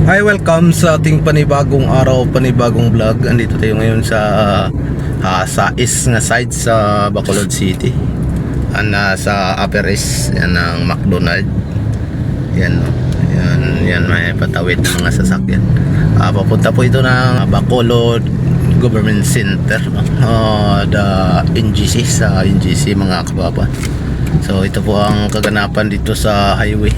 Hi, welcome sa ating panibagong araw, panibagong vlog. Andito tayo ngayon sa East nga side sa Bacolod City. Sa Upper East yan ng McDonald. Yan, yan may patawid ng mga sasakyan. Papunta po ito ng Bacolod Government Center, the NGC, sa NGC mga kababa. So ito po ang kaganapan dito sa highway.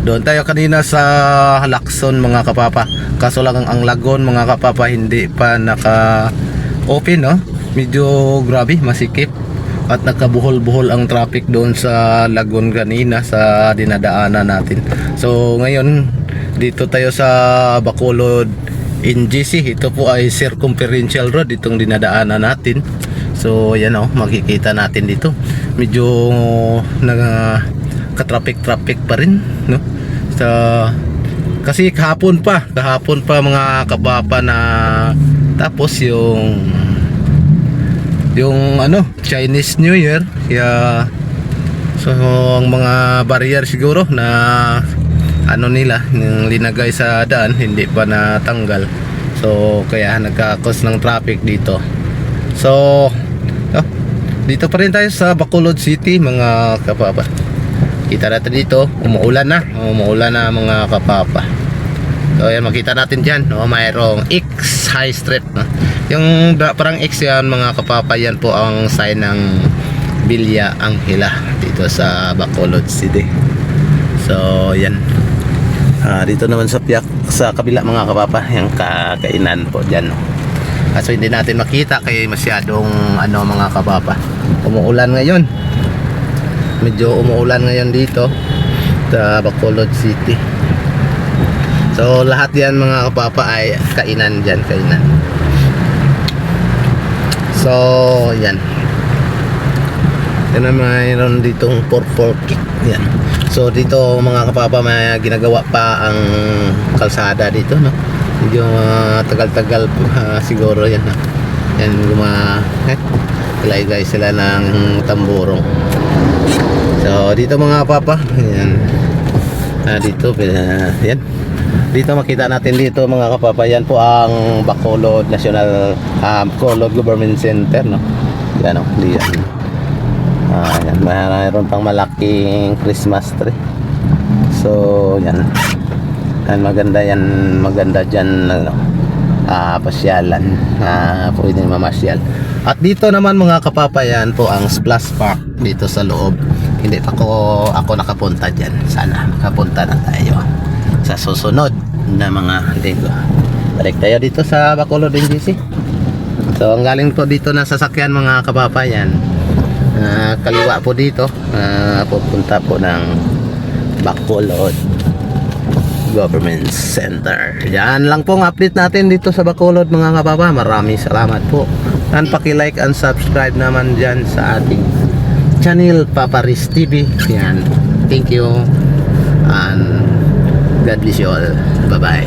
Doon tayo kanina sa Lacson mga kapapa. Kaso lang ang lagon mga kapapa hindi pa naka-open, no? Medyo grabe, masikip. At nakabuhol-buhol ang traffic doon sa lagon kanina sa dinadaanan natin. So ngayon dito tayo sa Bacolod NGC. Ito po ay circumferential road itong dinadaanan natin. So yan, makikita natin dito. Medyo ka-traffic pa rin, no? Kasi kahapon pa mga kabapa na tapos yung Chinese New Year, kaya so ang mga barrier siguro na nila yung linagay sa daan hindi pa natanggal, so kaya nagka-cause ng traffic dito. So dito pa rin tayo sa Bacolod City mga kapapa. Kita natin dito, umuulan na mga kapapa. So yan, makita natin dyan, mayroong X High Street, no? Yung parang X yan mga kapapa, yan po ang sign ng Villa Angela dito sa Bacolod City. So yan, dito naman sa kabila mga kapapa, yung kakainan po dyan, no? So hindi natin makita kaya masyadong mga kapapa. Umuulan ngayon, medyo umuulan ngayon dito sa Bacolod City. So lahat yan mga kapapa ay kainan dyan, kainan. So yan, yan na mayroon ditong pork yan. So dito mga kapapa may ginagawa pa ang kalsada dito, no? Medyo tagal-tagal siguro yan, no? Yan ilagay sila ng tamburong. So dito mga papa, yan. Dito yan. Dito makita natin dito mga kapapa, yan po ang Bacolod National Bacolod Government Center, no? Yan, diyan. Yan, mayroon pang malaking Christmas tree. So yan. Yan maganda diyan, pasyalan. Pwedeng mamasyal. At dito naman mga kapapa, yan po ang Splash Park dito sa loob. Hindi pa ako nakapunta dyan. Sana makapunta na tayo sa susunod na mga linggo. Balik tayo dito sa Bacolod NGC. So ang galing po dito na sasakyan mga kapapa, yan, kaliwa po dito, pupunta po ng Bacolod Government Center. Yan lang pong update natin dito sa Bacolod mga kapapa. Maraming salamat po. And paki-like and subscribe naman dyan sa ating channel Papa Riz TV. Yan. Thank you and God bless you all. Bye bye.